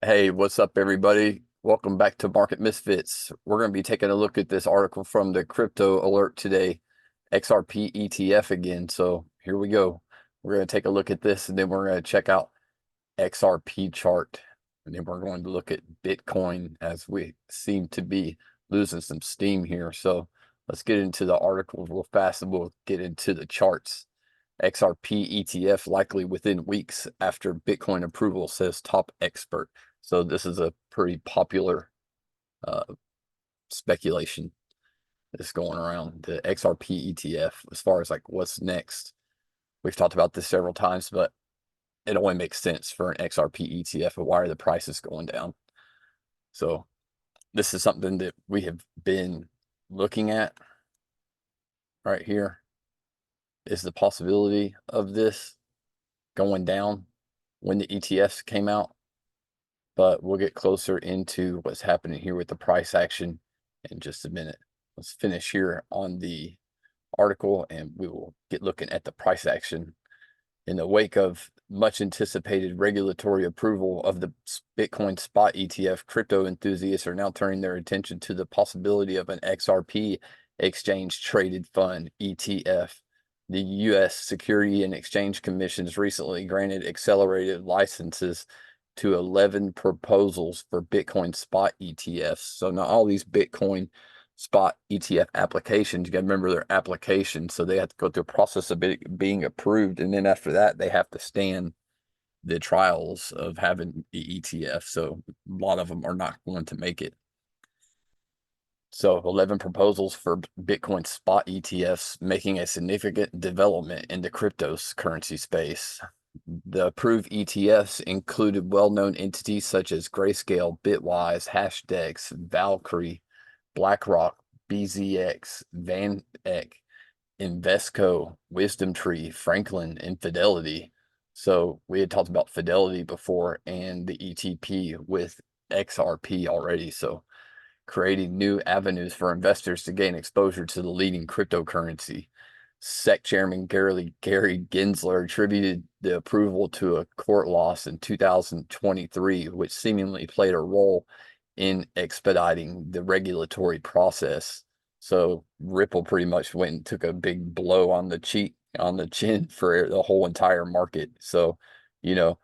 Hey, what's up, everybody? Welcome back to Market Misfits. We're going to be taking a look at this article from the Crypto Alert today, XRP ETF again. So here we go. We're going to take a look at this and then we're going to check out XRP chart. And then we're going to look at Bitcoin as we seem to be losing some steam here. So let's get into the article real fast and we'll get into the charts. XRP ETF likely within weeks after Bitcoin approval, says top expert. So this is a pretty popular uh, speculation that's going around the XRP ETF as far as like what's next. We've talked about this several times, but it only makes sense for an XRP ETF. But why are the prices going down? So this is something that we have been looking at right here. Is the possibility of this going down when the ETFs came out? But we'll get closer into what's happening here with the price action in just a minute. Let's finish here on the article and we will get looking at the price action. In the wake of much anticipated regulatory approval of the Bitcoin spot ETF, crypto enthusiasts are now turning their attention to the possibility of an XRP exchange traded fund ETF. The U.S. Security and Exchange Commission's recently granted accelerated licenses to 11 proposals for Bitcoin spot ETFs. So not all these Bitcoin spot ETF applications, you got to remember their applications. So they have to go through a process of it being approved. And then after that, they have to stand the trials of having the ETF. So a lot of them are not going to make it. So 11 proposals for Bitcoin spot ETFs, making a significant development in the cryptocurrency space. The approved ETFs included well-known entities such as Grayscale, Bitwise, Hashdex, Valkyrie, BlackRock, BZX, VanEck, Invesco, WisdomTree, Franklin, and Fidelity. So we had talked about Fidelity before and the ETP with XRP already. So creating new avenues for investors to gain exposure to the leading cryptocurrency. SEC Chairman Gary Gensler attributed the approval to a court loss in 2023, which seemingly played a role in expediting the regulatory process. So Ripple pretty much went and took a big blow on the chin for the whole entire market. So, you know,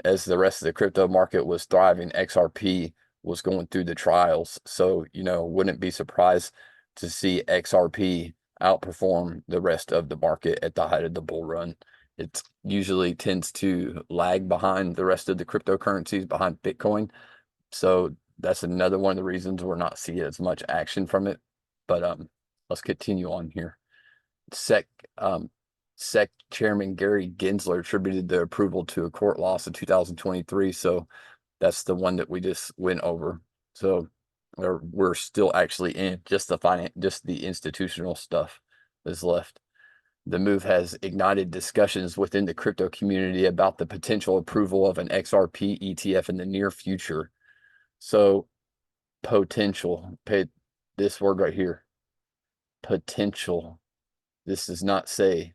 as the rest of the crypto market was thriving, XRP was going through the trials. So, wouldn't be surprised to see XRP outperform the rest of the market at the height of the bull run. It usually tends to lag behind the rest of the cryptocurrencies, behind Bitcoin. So that's another one of the reasons we're not seeing as much action from it. But let's continue on here. SEC um, SEC Chairman Gary Gensler attributed the approval to a court loss in 2023. So that's the one that we just went over. So we're still actually in just the institutional stuff is left. The move has ignited discussions within the crypto community about the potential approval of an XRP ETF in the near future. So potential, pay this word right here, potential. This does not say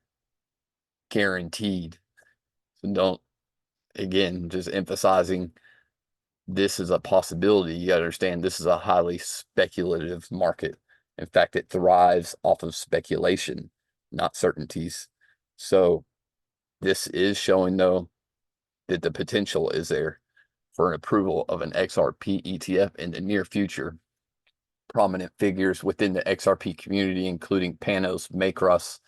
guaranteed. So don't, again, just emphasizing this is a possibility. You got to understand this is a highly speculative market. In fact, it thrives off of speculation, not certainties. So this is showing, though, that the potential is there for an approval of an XRP ETF in the near future. Prominent figures within the XRP community, including Panos Mekras,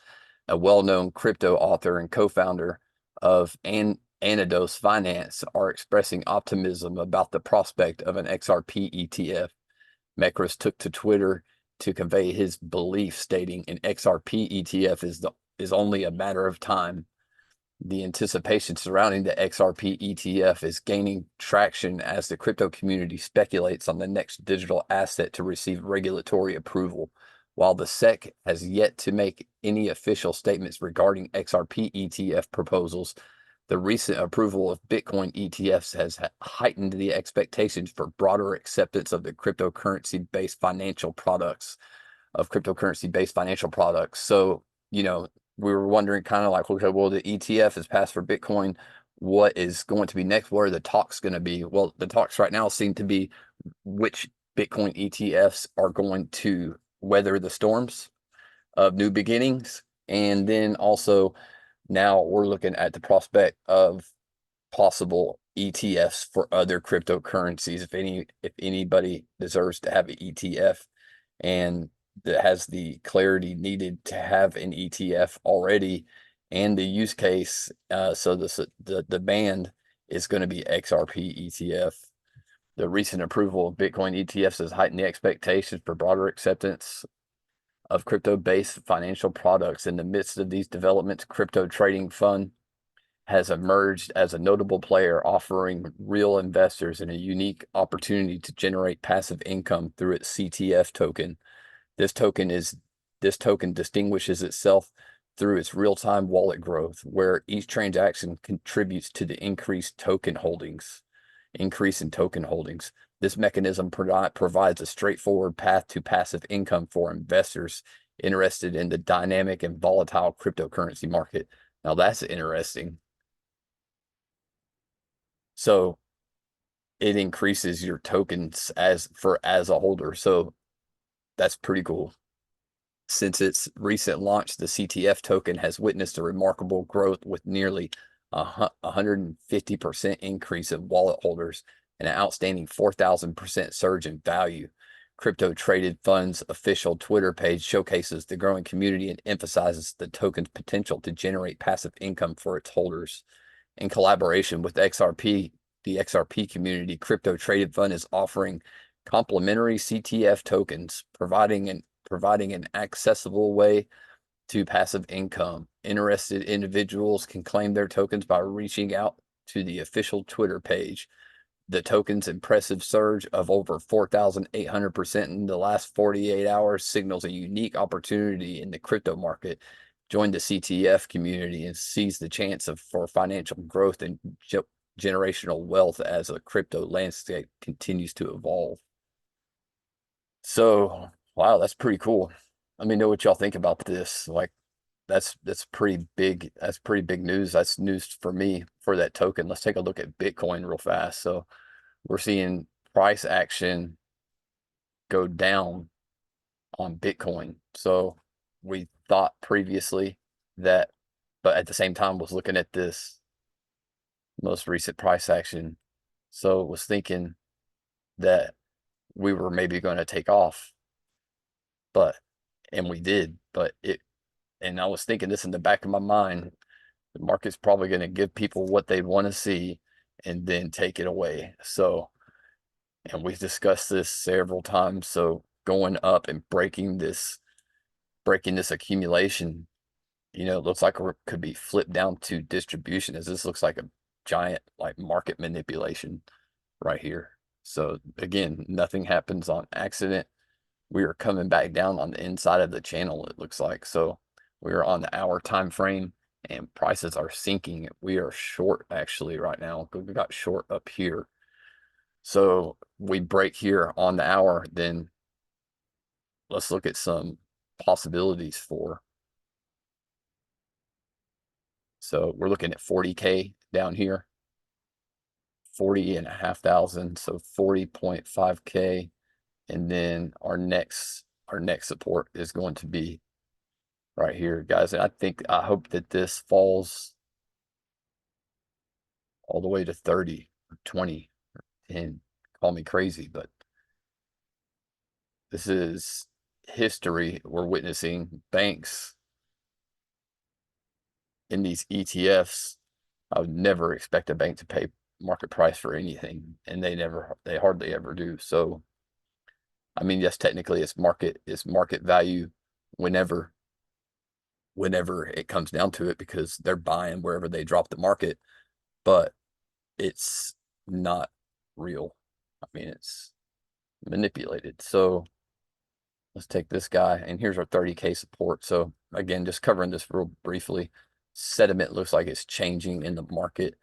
a well-known crypto author and co-founder of Anados Finance, are expressing optimism about the prospect of an XRP ETF. Mekras took to Twitter to convey his belief, stating an XRP ETF is only a matter of time. The anticipation surrounding the XRP ETF is gaining traction as the crypto community speculates on the next digital asset to receive regulatory approval. While the SEC has yet to make any official statements regarding XRP ETF proposals, the recent approval of Bitcoin ETFs has heightened the expectations for broader acceptance of the cryptocurrency-based financial products, So, we were wondering kind of like, okay, well, the ETF is passed for Bitcoin. what is going to be next, what are the talks going to be? Well, the talks right now seem to be which Bitcoin ETFs are going to weather the storms of new beginnings. And then also now we're looking at the prospect of possible ETFs for other cryptocurrencies. If anybody deserves to have an ETF and that has the clarity needed to have an ETF already and the use case, so the band is going to be XRP ETF. The recent approval of Bitcoin ETFs has heightened the expectations for broader acceptance of crypto-based financial products. In the midst of these developments, Crypto Trading Fund has emerged as a notable player, offering real investors a unique opportunity to generate passive income through its CTF token. This token distinguishes itself through its real-time wallet growth, where each transaction contributes to the increase in token holdings. This mechanism provides a straightforward path to passive income for investors interested in the dynamic and volatile cryptocurrency market. Now that's interesting. So it increases your tokens as a holder. So that's pretty cool. Since its recent launch, the CTF token has witnessed a remarkable growth with nearly 150% increase in wallet holders and an outstanding 4,000% surge in value. Crypto Traded Fund's official Twitter page showcases the growing community and emphasizes the token's potential to generate passive income for its holders. In collaboration with XRP, the XRP community, Crypto Traded Fund is offering complimentary CTF tokens, providing an accessible way to passive income. Interested individuals can claim their tokens by reaching out to the official Twitter page. The token's impressive surge of over 4,800% in the last 48 hours signals a unique opportunity in the crypto market. Join the CTF community and seize the chance for financial growth and generational wealth as the crypto landscape continues to evolve. So, wow, that's pretty cool. Let me know what y'all think about this. Like, that's pretty big. That's pretty big news. That's news for me for that token. Let's take a look at Bitcoin real fast. So we're seeing price action go down on Bitcoin. So we thought previously that, but at the same time was looking at this most recent price action. So was thinking that we were maybe going to take off, and we did, and I was thinking this in the back of my mind, the market's probably going to give people what they want to see and then take it away. So, and we've discussed this several times. So going up and breaking this accumulation, it looks like it could be flipped down to distribution, as this looks like a giant like market manipulation right here. So again, nothing happens on accident. We are coming back down on the inside of the channel, it looks like. So we are on the hour time frame and prices are sinking. We are short actually right now. We got short up here. So we break here on the hour, then let's look at some possibilities for. So we're looking at 40K down here, 40,500. So 40.5K. And then our next support is going to be right here, guys. And I hope that this falls all the way to 30 or 20 or 10. Call me crazy, but this is history. We're witnessing banks in these ETFs. I would never expect a bank to pay market price for anything, and they hardly ever do. So, I mean, yes, technically it's market value whenever it comes down to it, because they're buying wherever they drop the market, but it's not real. I mean, it's manipulated. So let's take this guy, and here's our 30K support. So again, just covering this real briefly, sentiment looks like it's changing in the market.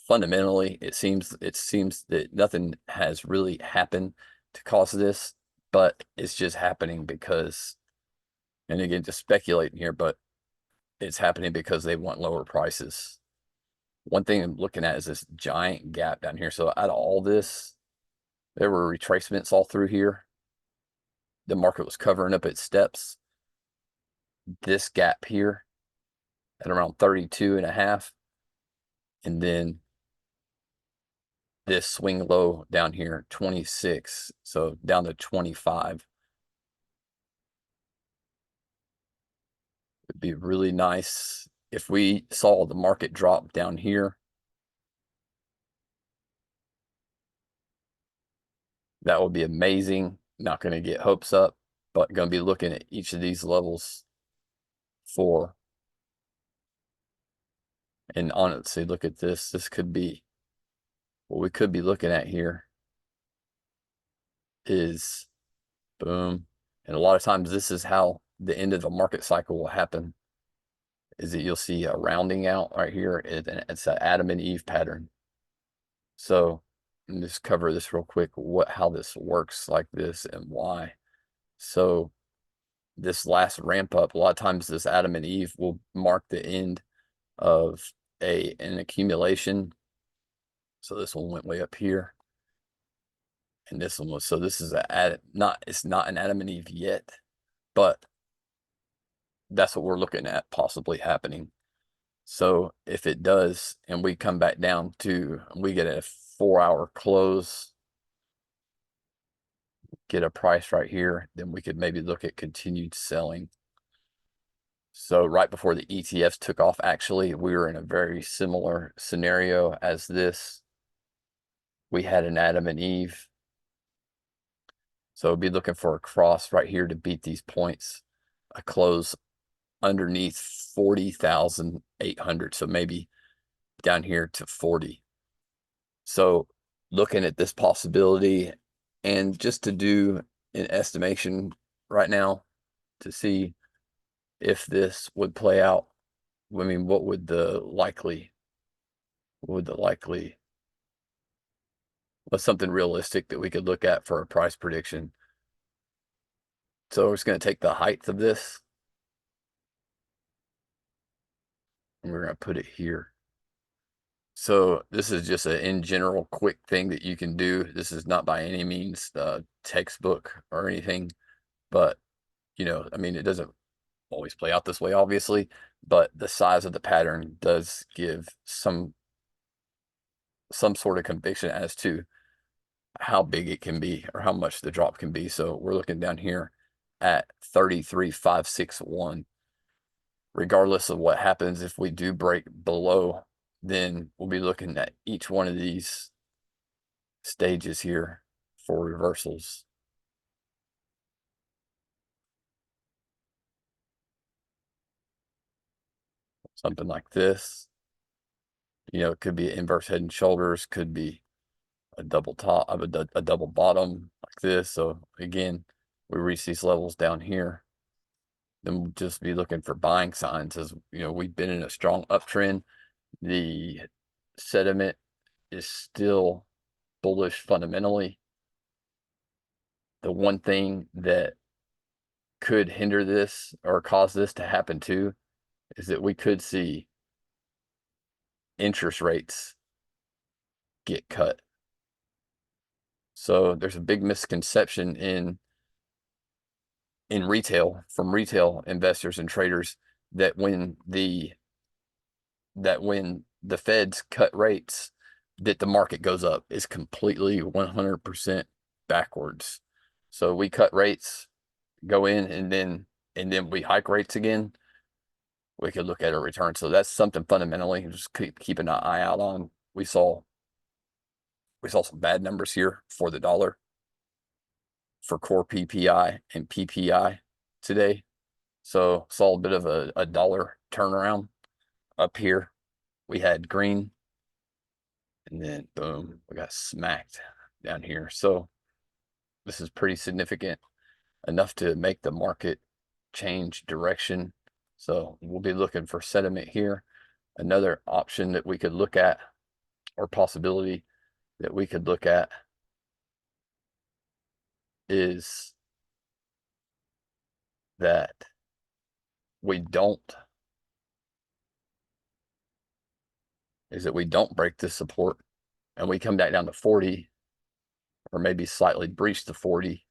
Fundamentally, it seems that nothing has really happened to cause this, but it's just happening because, and again, just speculating here, but it's happening because they want lower prices. one thing I'm looking at is this giant gap down here. So out of all this, there were retracements all through here. The market was covering up its steps. This gap here at around 32.5, and then this swing low down here, 26. So down to 25. It'd be really nice if we saw the market drop down here. That would be amazing. Not going to get hopes up, but going to be looking at each of these levels for, and honestly, look at this. This could be, what we could be looking at here is boom. And a lot of times this is how the end of the market cycle will happen, is that you'll see a rounding out right here. It's an Adam and Eve pattern. So let me just cover this real quick, how this works like this and why. So this last ramp up, a lot of times this Adam and Eve will mark the end of an accumulation. So this one went way up here, and this one was, so this is it's not an Adam and Eve yet, but that's what we're looking at possibly happening. So if it does, and we come back down to, we get a 4-hour close, get a price right here, then we could maybe look at continued selling. So right before the ETFs took off, actually, we were in a very similar scenario as this. We had an Adam and Eve. So be looking for a cross right here to beat these points, a close underneath 40,800. So maybe down here to 40. So looking at this possibility, and just to do an estimation right now to see if this would play out. I mean, what would the likely, what's something realistic that we could look at for a price prediction? So we're just going to take the height of this, and we're going to put it here. So this is just an in general quick thing that you can do. This is not by any means the textbook or anything, but I mean, it doesn't always play out this way, obviously, but the size of the pattern does give some sort of conviction as to how big it can be or how much the drop can be. So we're looking down here at 33,561. Regardless of what happens, if we do break below, then we'll be looking at each one of these stages here for reversals. Something like this. It could be an inverse head and shoulders, could be a double top of a double bottom like this. So again, we reach these levels down here, then we'll just be looking for buying signs. As we've been in a strong uptrend. The sentiment is still bullish fundamentally. The one thing that could hinder this or cause this to happen too is that we could see interest rates get cut. So there's a big misconception in retail, from retail investors and traders, that when the feds cut rates, that the market goes up. Is completely 100% backwards. So we cut rates, go in, and then we hike rates again, we could look at a return. So that's something fundamentally just keep an eye out on. We saw some bad numbers here for the dollar, for core PPI and PPI today. So saw a bit of a dollar turnaround up here. We had green, and then boom, we got smacked down here. So this is pretty significant, enough to make the market change direction. So we'll be looking for sentiment here. Another option that we could look at, or possibility that we could look at, is that we don't is that we don't break this support and we come back down to 40, or maybe slightly breach the 40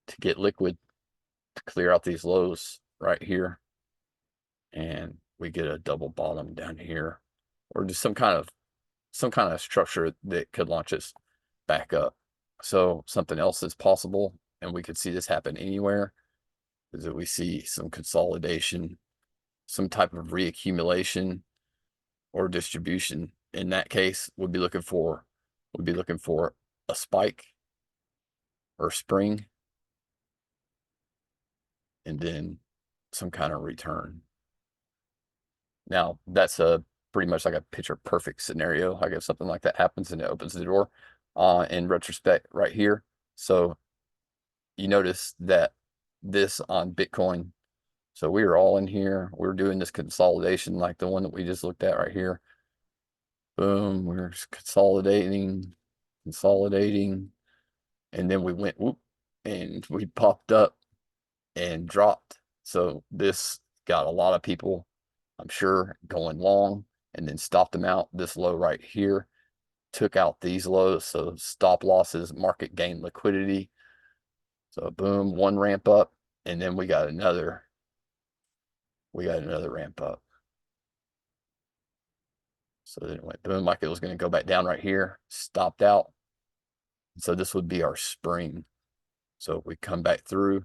to get liquid to clear out these lows right here. And we get a double bottom down here, or just some kind of structure that could launch us back up. So something else is possible, and we could see this happen anywhere, is that we see some consolidation, some type of reaccumulation or distribution. In that case, we'd be looking for a spike or spring, and then some kind of return. Now, that's a pretty much like a picture perfect scenario. Like if something like that happens and it opens the door in retrospect right here. So you notice that this on Bitcoin. So we are all in here. We're doing this consolidation like the one that we just looked at right here. Boom, we're consolidating, and then we went whoop, and we popped up and dropped. So this got a lot of people, I'm sure, going long, and then stopped them out. This low right here took out these lows, so stop losses, market gain liquidity. So boom, one ramp up, and then we got another ramp up. So then it went boom, like it was going to go back down right here, stopped out. So this would be our spring. So if we come back through,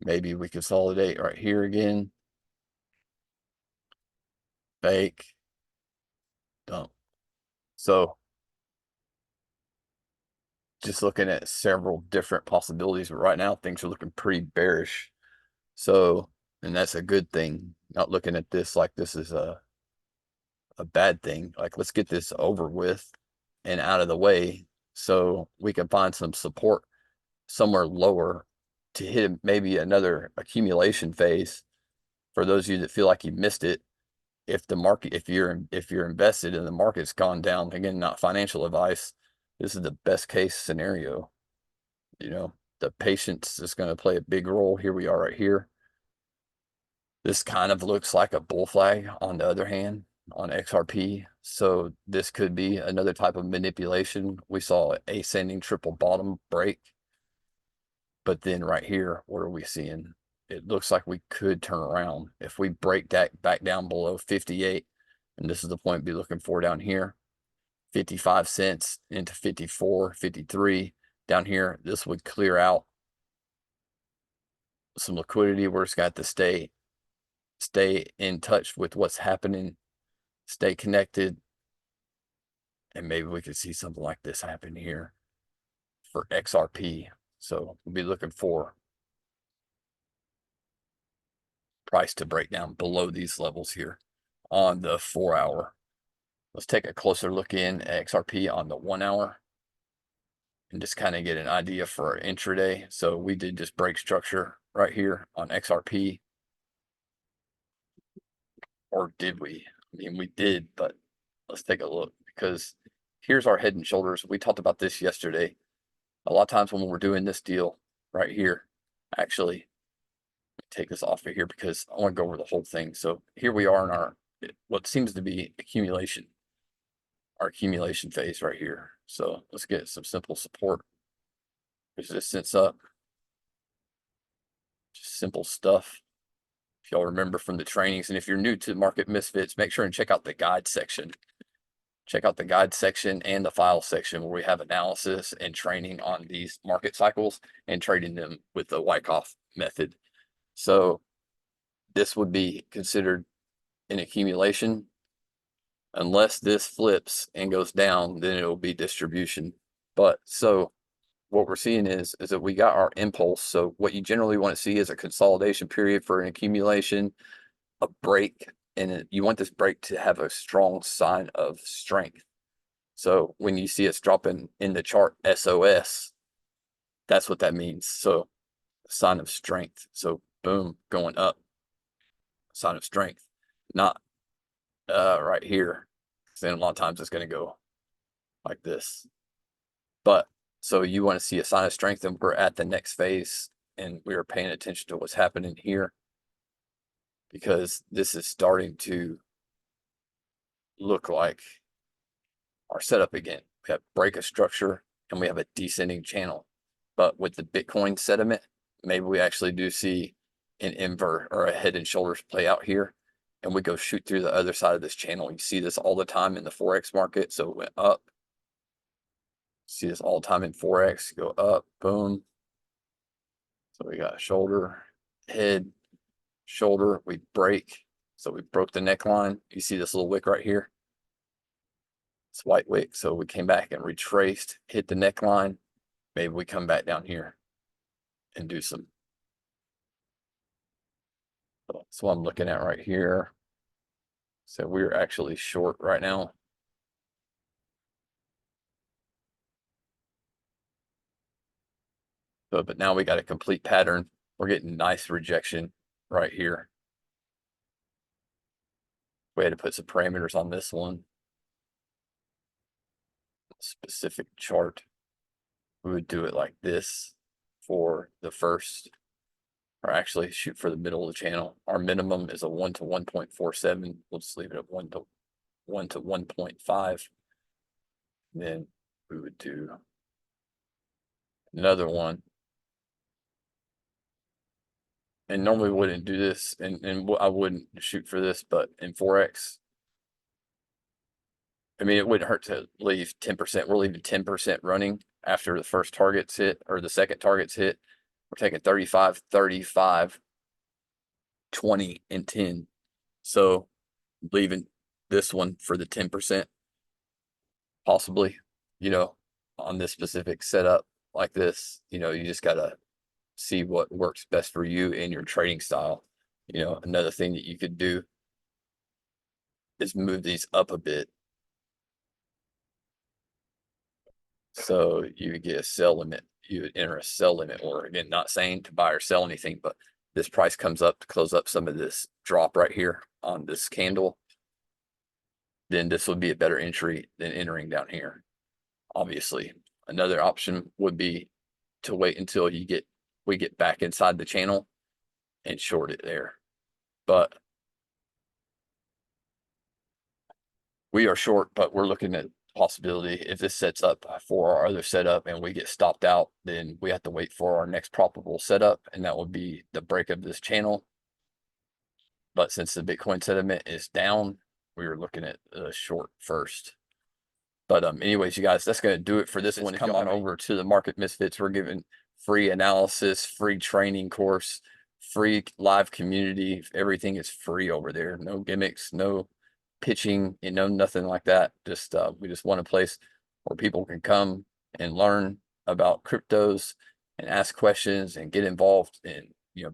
maybe we consolidate right here again, fake, dump. So just looking at several different possibilities, but right now things are looking pretty bearish. So, and that's a good thing. Not looking at this like this is a bad thing. Like, let's get this over with and out of the way so we can find some support somewhere lower to hit maybe another accumulation phase. For those of you that feel like you missed it, if the market, if you're invested and the market's gone down, again, not financial advice, this is the best case scenario. You know, the patience is going to play a big role. Here we are right here. This kind of looks like a bull flag on the other hand on XRP. So this could be another type of manipulation. We saw ascending triple bottom break. But then right here, what are we seeing? It looks like we could turn around. If we break that back down below 58, and this is the point to be looking for down here, 55 cents into 54, 53 down here, this would clear out some liquidity. We're just got to stay in touch with what's happening, stay connected, and maybe we could see something like this happen here for XRP. So we'll be looking for price to break down below these levels here on the 4 hour. Let's take a closer look in at XRP on the 1 hour and just kind of get an idea for our intraday. So we did just break structure right here on XRP. Or did we? I mean, we did, but let's take a look, because here's our head and shoulders. We talked about this yesterday. A lot of times when we're doing this deal right here, actually, take this off of here because I want to go over the whole thing. So here we are in our, what seems to be accumulation, our accumulation phase right here. So let's get some simple support, resistance up, just simple stuff. If y'all remember from the trainings, and if you're new to Market Misfits, make sure and check out the guide section. Check out the guide section and the file section where we have analysis and training on these market cycles and trading them with the Wyckoff method. So this would be considered an accumulation. Unless this flips and goes down, then it will be distribution. But so what we're seeing is that we got our impulse. So what you generally want to see is a consolidation period for an accumulation, a break, and you want this break to have a strong sign of strength. So when you see it's dropping in the chart SOS, that's what that means. So sign of strength. So boom, going up, sign of strength, not right here. Then a lot of times it's going to go like this. But so you want to see a sign of strength, and we're at the next phase, and we are paying attention to what's happening here, because this is starting to, look like our setup again. We have break of structure and we have a descending channel. But with the Bitcoin sentiment, maybe we actually do see an invert or a head and shoulders play out here, and we go shoot through the other side of this channel. You see this all the time in the Forex market. So it went up. See this all the time in Forex, go up, boom. So we got shoulder, head, shoulder, we break. So we broke the neckline. You see this little wick right here? It's white wick. So we came back and retraced, hit the neckline. Maybe we come back down here and do some. That's what I'm looking at right here. So we're actually short right now. But now we got a complete pattern. We're getting nice rejection right here. We had to put some parameters on this one. Specific chart. We would do it like this for the first, or actually shoot for the middle of the channel. Our minimum is a 1 to 1.47. We'll just leave it at 1 to 1.5. Then we would do another one. And normally we wouldn't do this, and I wouldn't shoot for this, but in Forex, I mean, it wouldn't hurt to leave 10%. We're leaving 10% running after the first target's hit or the second target's hit. We're taking 35, 35, 20, and 10. So leaving this one for the 10%, possibly, on this specific setup like this, you just got to see what works best for you and your trading style. Another thing that you could do is move these up a bit. So you get a sell limit. You would enter a sell limit, or again, not saying to buy or sell anything, but this price comes up to close up some of this drop right here on this candle. Then this would be a better entry than entering down here. Obviously, another option would be to wait until we get back inside the channel and short it there. But we are short, but we're looking at possibility if this sets up for our other setup and we get stopped out, then we have to wait for our next probable setup, and that would be the break of this channel. But since the Bitcoin sentiment is down, we were looking at short first. But anyways, you guys, that's going to do it for this one. Come on over to the Market Misfits. We're giving free analysis, free training course, free live community. Everything is free over there. No gimmicks, no pitching, nothing like that. Just we just want a place where people can come and learn about cryptos and ask questions and get involved and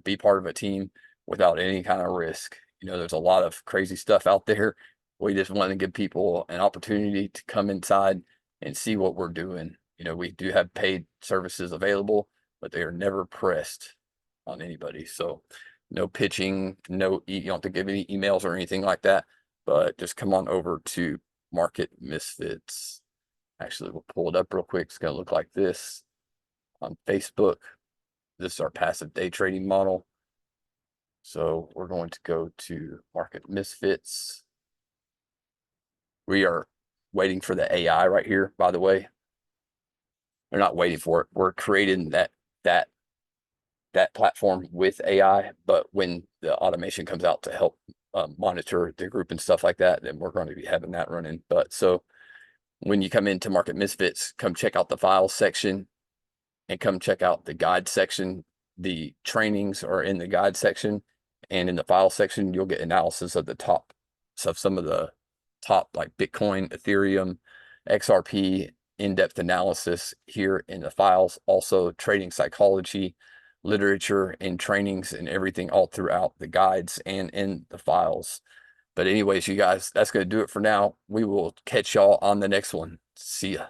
be part of a team without any kind of risk. There's a lot of crazy stuff out there. We just want to give people an opportunity to come inside and see what we're doing. We do have paid services available, but they are never pressed on anybody. So no pitching, you don't have to give any emails or anything like that. But just come on over to Market Misfits. Actually, we'll pull it up real quick. It's going to look like this on Facebook. This is our passive day trading model. So we're going to go to Market Misfits. We are waiting for the AI right here, by the way. We're not waiting for it. We're creating that platform with AI, but when the automation comes out to help monitor the group and stuff like that, then we're going to be having that running. But so when you come into Market Misfits, come check out the files section and come check out the guide section. The trainings are in the guide section, and in the file section, you'll get analysis of the top, so some of the top like Bitcoin, Ethereum, XRP, in-depth analysis here in the files. Also trading psychology, literature and trainings and everything all throughout the guides and in the files. But anyways, you guys, that's going to do it for now. We will catch y'all on the next one. See ya.